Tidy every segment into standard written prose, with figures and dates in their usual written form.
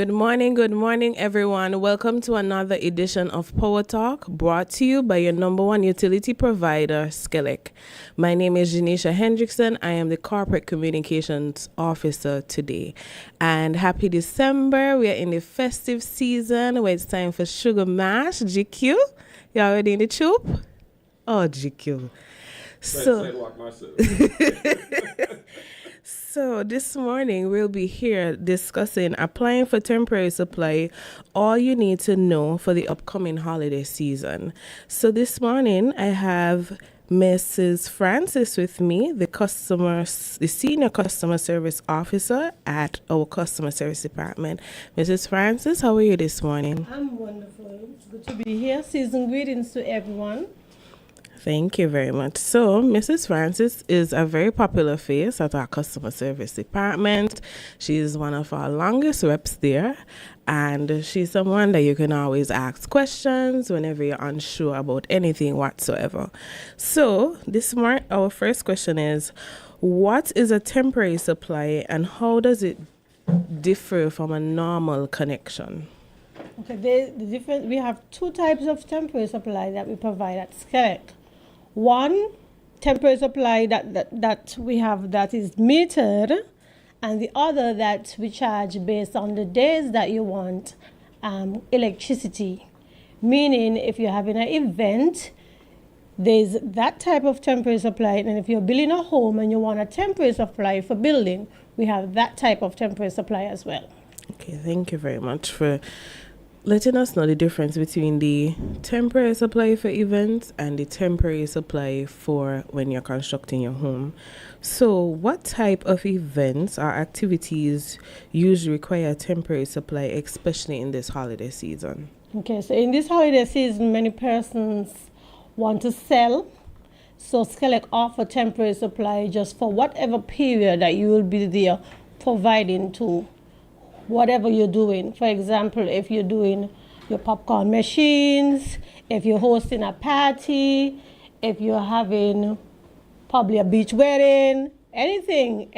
Good morning, everyone. Welcome to another edition of Power Talk, brought to you by your number one utility provider, SKELEC. My name is Geneisha Hendrickson. I am the Corporate Communications Officer today. And happy December. We are in the festive season where it's time for Sugar Mash. GQ, you already in the tube? Oh, GQ. So this morning we'll be here discussing applying for temporary supply, all you need to know for the upcoming holiday season. So this morning I have Mrs. Francis with me, the senior customer service officer at our customer service department. Mrs. Francis, how are you this morning? I'm wonderful. It's good to be here. Season greetings to everyone. Thank you very much. So, Mrs. Francis is a very popular face at our customer service department. She is one of our longest reps there, and she's someone that you can always ask questions whenever you're unsure about anything whatsoever. So, this morning, our first question is, what is a temporary supply and how does it differ from a normal connection? Okay, we have two types of temporary supply that we provide at SKELEC. One temporary supply that we have that is metered, and the other that we charge based on the days that you want electricity. Meaning, if you're having an event, there's that type of temporary supply, and if you're building a home and you want a temporary supply for building, we have that type of temporary supply as well. Okay, thank you very much for letting us know the difference between the temporary supply for events and the temporary supply for when you're constructing your home. So what type of events or activities usually require temporary supply, especially in this holiday season? Okay, so in this holiday season, many persons want to sell. So SKELEC offer temporary supply just for whatever period that you will be there providing to whatever you're doing. For example, if you're doing your popcorn machines, if you're hosting a party, if you're having probably a beach wedding, anything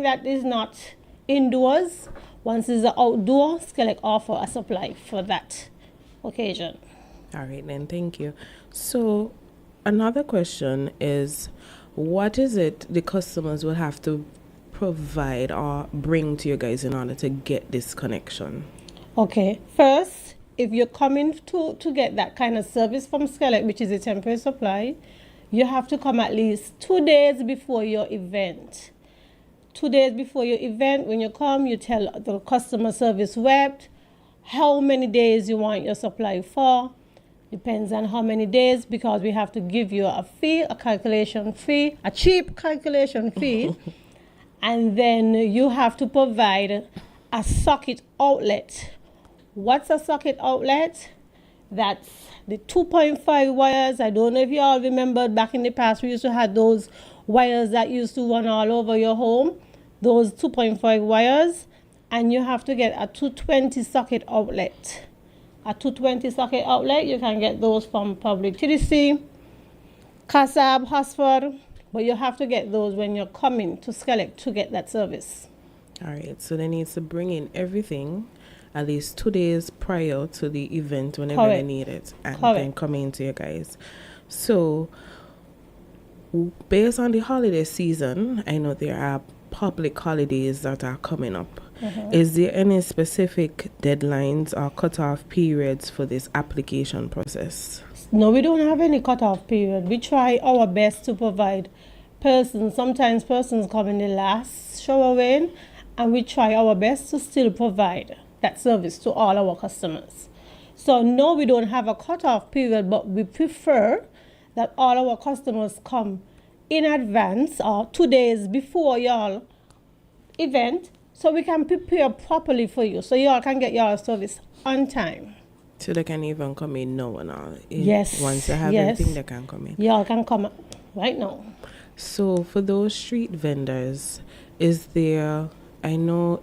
that is not indoors, once it's outdoor, SKELEC offer a supply for that occasion. All right, then, thank you. So another question is, what is it the customers will have to provide or bring to you guys in order to get this connection? Okay, first, if you're coming to get that kind of service from SKELEC, which is a temporary supply, you have to come at least 2 days before your event. 2 days before your event, when you come, you tell the customer service rep how many days you want your supply for. Depends on how many days, because we have to give you a fee, a calculation fee, a cheap calculation fee. And then you have to provide a socket outlet. What's a socket outlet? That's the 2.5 wires. I don't know if you all remember back in the past, we used to have those wires that used to run all over your home. Those 2.5 wires. And you have to get a 220 socket outlet. A 220 socket outlet, you can get those from Public TDC, Kasab, Hosford. But you have to get those when you're coming to SKELEC to get that service. All right, so they need to bring in everything at least 2 days prior to the event whenever they need it, and then come into you guys. So based on the holiday season, I know there are public holidays that are coming up. Is there any specific deadlines or cutoff periods for this application process? No, we don't have any cutoff period. We try our best to provide persons. Sometimes persons come in the last shower rain, and we try our best to still provide that service to all our customers. So no, we don't have a cutoff period, but we prefer that all our customers come in advance or 2 days before your event, so we can prepare properly for you, so y'all can get your service on time. So they can even come in now and all. Yes. Once they have everything, they can come in. Y'all can come right now. So for those street vendors, is there, I know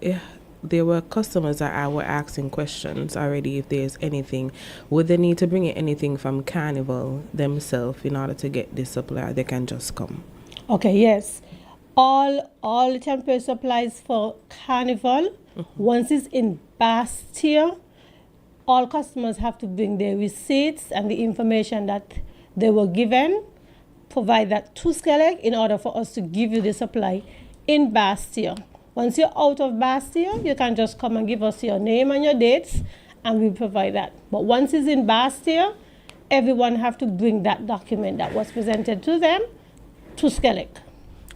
there were customers that were asking questions already if there's anything. Would they need to bring in anything from Carnival themselves in order to get this supply? They can just come. Okay, yes. all temporary supplies for Carnival, once it's in Bastille, all customers have to bring their receipts and the information that they were given, provide that to SKELEC in order for us to give you the supply in Bastille. Once you're out of Bastille, you can just come and give us your name and your dates, and we provide that. But once it's in Bastille, everyone have to bring that document that was presented to them to SKELEC.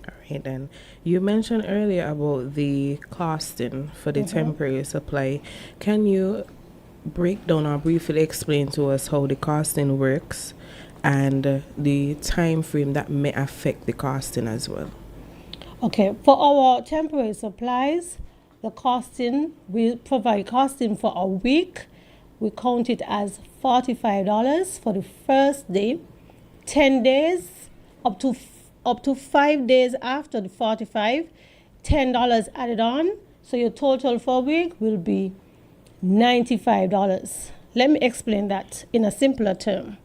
All right, then. You mentioned earlier about the costing for the temporary supply. Can you break down or briefly explain to us how the costing works and the time frame that may affect the costing as well? Okay, for our temporary supplies, the costing, we provide costing for a week. We count it as $45 for the first day, 10 days, up to 5 days after the 45, $10 added on. So your total for a week will be $95. Let me explain that in a simpler term.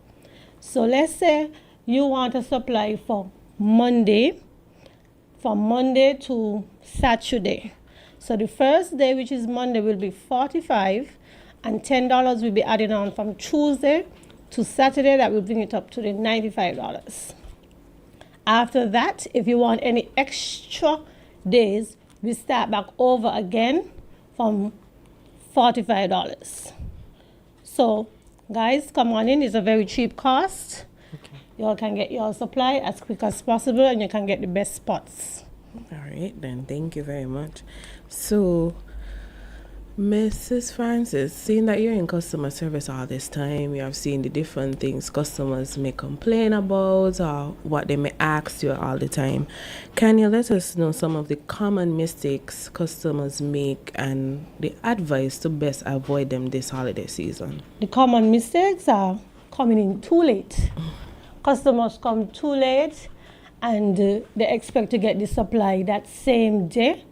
So let's say you want a supply for Monday, from Monday to Saturday. So the first day, which is Monday, will be $45, and $10 will be added on from Tuesday to Saturday. That will bring it up to the $95. After that, if you want any extra days, we start back over again from $45. So guys, come on in. It's a very cheap cost. Y'all can get your supply as quick as possible, and you can get the best spots. All right, then. Thank you very much. So, Mrs. Francis, seeing that you're in customer service all this time, you have seen the different things customers may complain about or what they may ask you all the time. Can you let us know some of the common mistakes customers make and the advice to best avoid them this holiday season? The common mistakes are coming in too late. Customers come too late, and they expect to get the supply that same day,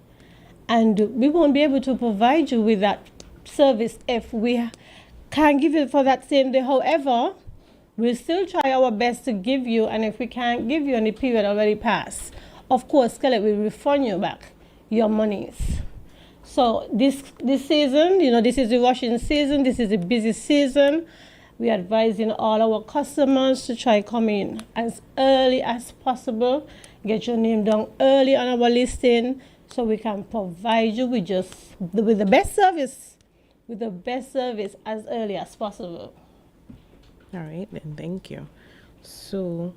and we won't be able to provide you with that service if we can't give it for that same day. However, we'll still try our best to give you, and if we can't give you and the period already passed, of course SKELEC will refund you back your monies. So this season, this is the rushing season, this is the busy season. We're advising all our customers to try come in as early as possible. Get your name down early on our listing so we can provide you with the best service, as early as possible. All right, then. Thank you. So,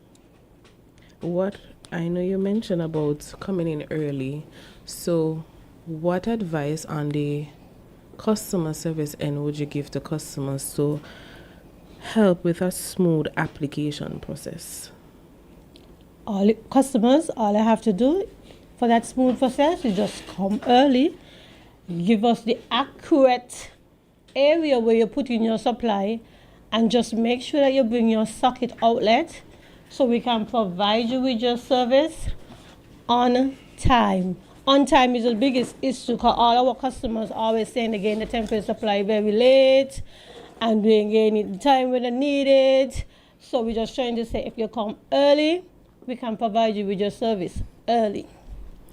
what I know you mentioned about coming in early. So, what advice on the customer service end would you give to customers to help with a smooth application process? All I have to do for that smooth process is just come early, give us the accurate area where you're putting your supply, and just make sure that you bring your socket outlet so we can provide you with your service on time. On time is the biggest issue because all our customers always saying again the temporary supply very late, and we ain't getting the time when they need it. So we're just trying to say if you come early, we can provide you with your service early.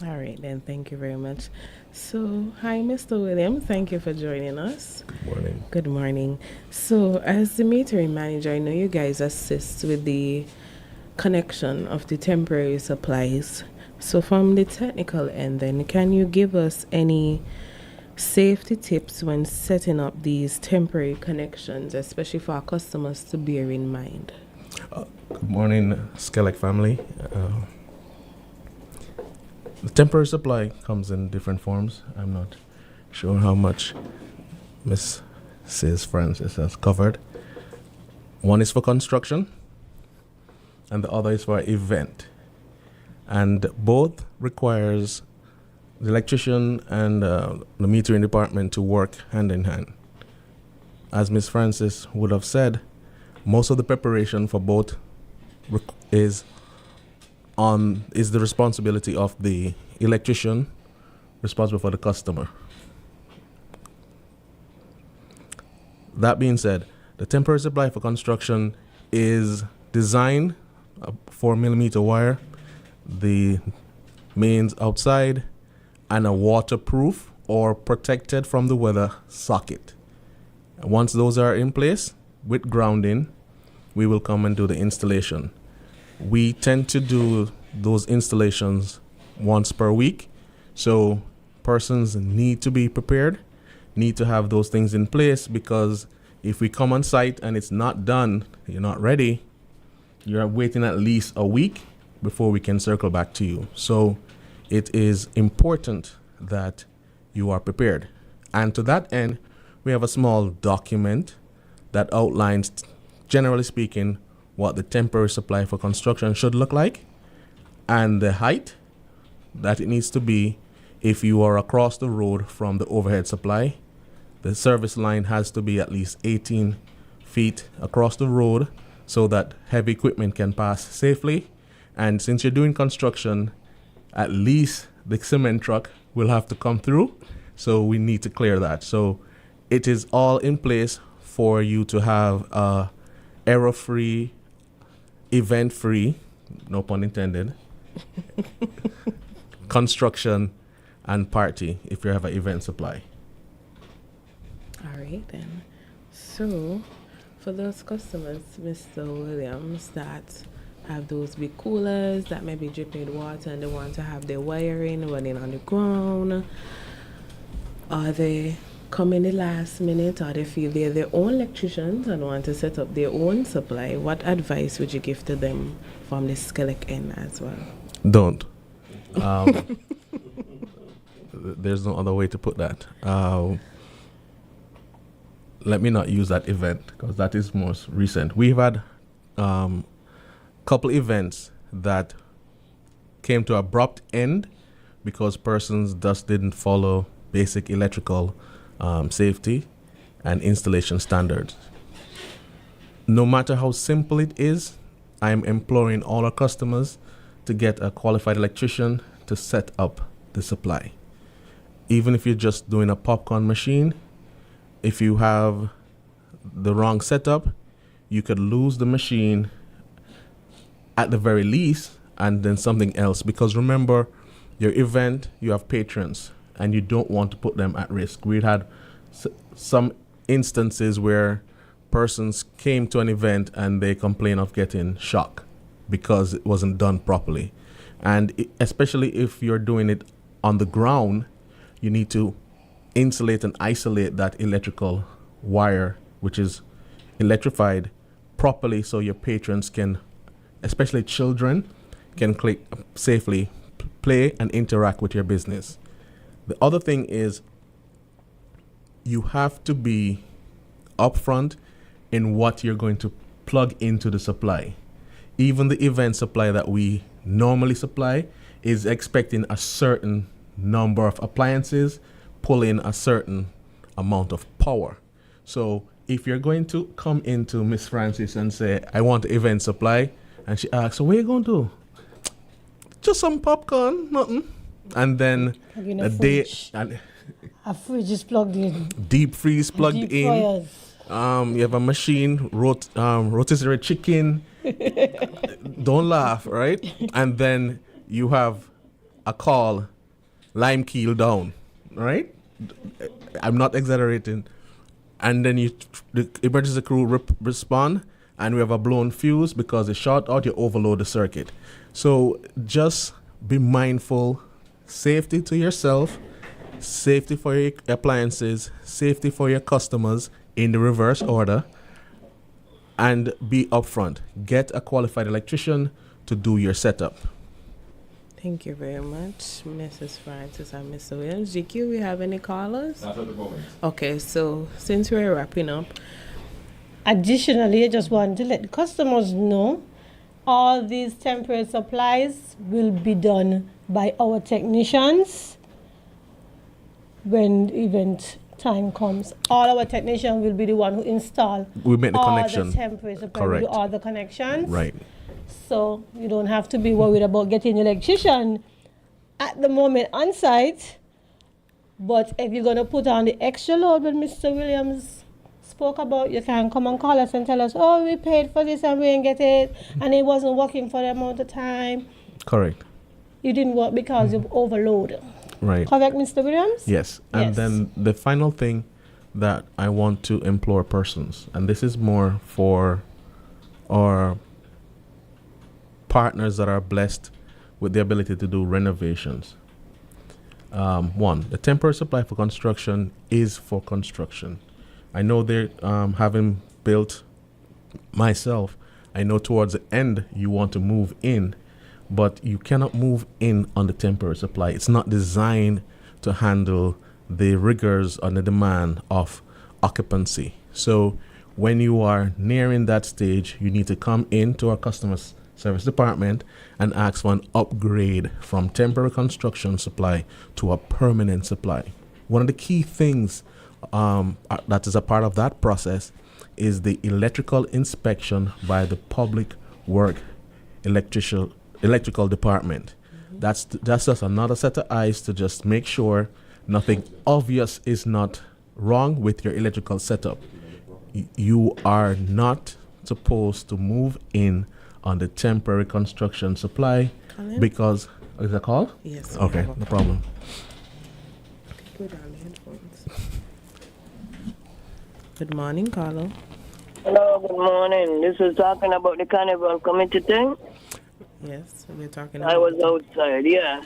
All right, then. Thank you very much. So, hi, Mr. William. Thank you for joining us. Good morning. Good morning. So, as the metering manager, I know you guys assist with the connection of the temporary supplies. So, from the technical end, then, can you give us any safety tips when setting up these temporary connections, especially for our customers to bear in mind? Good morning, SKELEC family. The temporary supply comes in different forms. I'm not sure how much Mrs. Francis has covered. One is for construction, and the other is for event. And both requires the electrician and the metering department to work hand in hand. As Ms. Francis would have said, most of the preparation for both is the responsibility of the electrician responsible for the customer. That being said, the temporary supply for construction is designed 4mm wire. The mains outside, and a waterproof or protected from the weather socket. Once those are in place with grounding, we will come and do the installation. We tend to do those installations once per week, so persons need to be prepared, need to have those things in place, because if we come on site and it's not done, you're not ready, you're waiting at least a week before we can circle back to you. So it is important that you are prepared. And to that end, we have a small document that outlines, generally speaking, what the temporary supply for construction should look like and the height that it needs to be. If you are across the road from the overhead supply, the service line has to be at least 18 feet across the road so that heavy equipment can pass safely. And since you're doing construction, at least the cement truck will have to come through, so we need to clear that. So it is all in place for you to have a error-free, event-free, no pun intended, construction and party if you have an event supply. All right then. So for those customers, Mr. Williams, that have those big coolers that may be dripping with water and they want to have their wiring running on the ground, are they coming the last minute, or they feel they're their own electricians and want to set up their own supply, what advice would you give to them from the SKELEC end as well? Don't. There's no other way to put that. Let me not use that event because that is most recent. We've had couple events that came to abrupt end because persons just didn't follow basic electrical safety and installation standards. No matter how simple it is, I'm imploring all our customers to get a qualified electrician to set up the supply. Even if you're just doing a popcorn machine, if you have the wrong setup, you could lose the machine at the very least, and then something else. Because remember, your event, you have patrons, and you don't want to put them at risk. We had some instances where persons came to an event and they complain of getting shock because it wasn't done properly. And especially if you're doing it on the ground, you need to insulate and isolate that electrical wire, which is electrified, properly so your patrons can, especially children, can safely play and interact with your business. The other thing is you have to be upfront in what you're going to plug into the supply. Even the event supply that we normally supply is expecting a certain number of appliances pulling a certain amount of power. So if you're going to come into Miss Francis and say, I want an event supply, and she asks, so what are you going to do? Just some popcorn, nothing. And then a day, and a fridge is plugged in. Deep freeze plugged Deep in. fryers. You have a machine, rotisserie chicken. Don't laugh, right? And then you have a call, lime keel down, right? I'm not exaggerating. And then the emergency crew respond, and we have a blown fuse because it short out, you overload the circuit. So just be mindful, safety to yourself, safety for your appliances, safety for your customers in the reverse order, and be upfront. Get a qualified electrician to do your setup. Thank you very much, Mrs. Francis and Mr. Williams. GQ, we have any callers? Not at the moment. Okay, so since we're wrapping up, Additionally, I just want to let the customers know all these temporary supplies will be done by our technicians when the event time comes. All our technicians will be the one who install We make the all connection. the temporary supplies. Correct. We do all the connections. Right. So you don't have to be worried about getting an electrician at the moment on site. But if you're going to put on the extra load when Mr. Williams spoke about, you can come and call us and tell us, oh, we paid for this and we didn't get it, and it wasn't working for the amount of time. Correct. You didn't work because you've overloaded. Right. Correct, Mr. Williams? Yes. And Yes. then the final thing that I want to implore persons, and this is more for our partners that are blessed with the ability to do renovations. One, the temporary supply for construction is for construction. I know they're having built myself. I know towards the end you want to move in, but you cannot move in on the temporary supply. It's not designed to handle the rigors and the demand of occupancy. So when you are nearing that stage, you need to come into our customer service department and ask for an upgrade from temporary construction supply to a permanent supply. One of the key things that is a part of that process is the electrical inspection by the public work electrical department. That's just another set of eyes to just make sure nothing obvious is not wrong with your electrical setup. You are not supposed to move in on the temporary construction supply Colin? because is that called? Yes. Okay, no problem. Put on the headphones. Good morning, Carlo. Hello, good morning. This is talking about the carnival committee thing. Yes, we're talking about I was outside, yeah.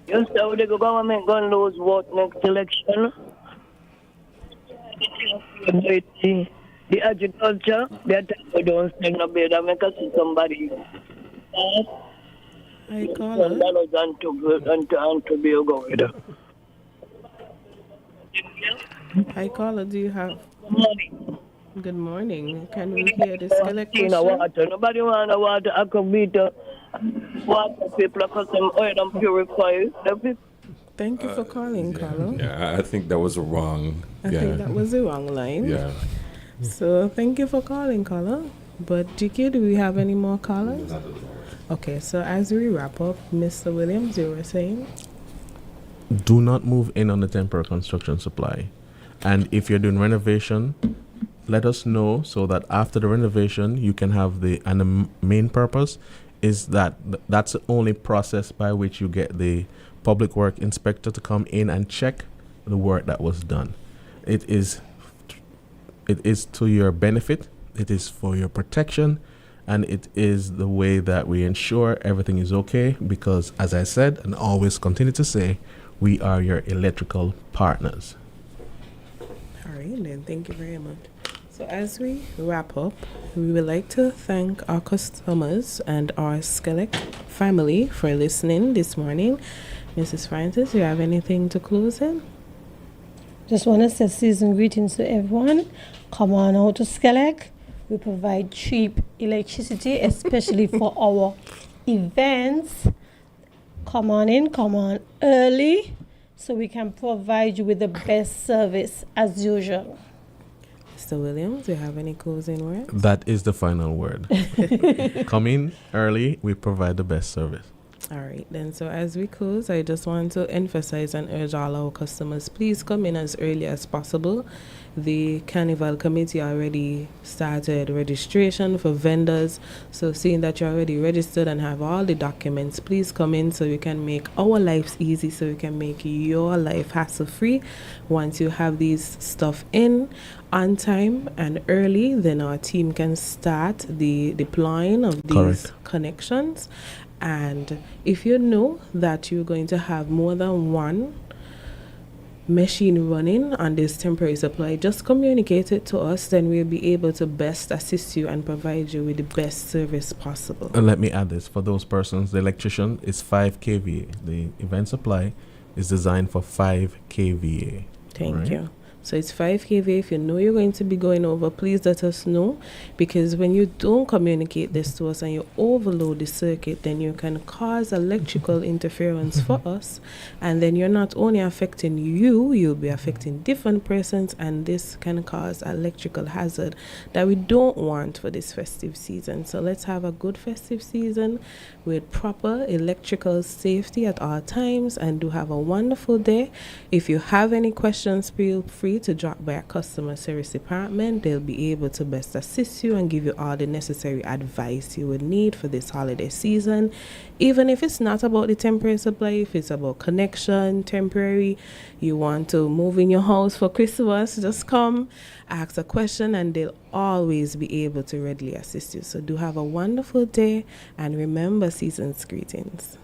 Just how the government going to lose vote next election. The agriculture, that we don't send no bed. I make us see somebody. Hi, Carlo. $1 and to be a go. Hi, Carlo. Do you have... Money. Good morning. Can we hear the SKELEC In question? water. Nobody want the water. I could beat the water people because them oil and purify. The people. Thank you for calling, Carlo. Yeah, I think that was wrong. I think that was the wrong line. Yeah. So thank you for calling, Carlo. But GK, do we have any more callers? Okay, so as we wrap up, Mr. Williams, you were saying? Do not move in on the temporary construction supply. And if you're doing renovation, let us know so that after the renovation you can have the main purpose is that that's the only process by which you get the public work inspector to come in and check the work that was done. It is to your benefit, it is for your protection, and it is the way that we ensure everything is okay because, as I said and always continue to say, we are your electrical partners. All right, then. Thank you very much. So as we wrap up, we would like to thank our customers and our SKELEC family for listening this morning. Mrs. Francis, you have anything to close in? Just want to say season greetings to everyone. Come on out to SKELEC. We provide cheap electricity, especially for our events. Come on in, come on early, so we can provide you with the best service as usual. Mr. Williams, do you have any closing words? That is the final word. Come in early, we provide the best service. All right, then. So as we close, I just want to emphasize and urge all our customers, please come in as early as possible. The Carnival Committee already started registration for vendors. So seeing that you're already registered and have all the documents, please come in so we can make our lives easy, so we can make your life hassle-free. Once you have these stuff in on time and early, then our team can start the deploying of these connections. And if you know that you're going to have more than one machine running on this temporary supply, just communicate it to us, then we'll be able to best assist you and provide you with the best service possible. And let me add this, for those persons, the electrician is 5 kVA. The event supply is designed for 5 kVA. Thank you. So it's 5 kVA. If you know you're going to be going over, please let us know, because when you don't communicate this to us and you overload the circuit, then you can cause electrical interference for us, and then you're not only affecting you, you'll be affecting different persons, and this can cause electrical hazard that we don't want for this festive season. So let's have a good festive season with proper electrical safety at all times, and do have a wonderful day. If you have any questions, feel free free to drop by a customer service department. They'll be able to best assist you and give you all the necessary advice you would need for this holiday season. Even if it's not about the temporary supply, if it's about connection, temporary, you want to move in your house for Christmas, just come, ask a question, and they'll always be able to readily assist you. So do have a wonderful day, and remember season's greetings.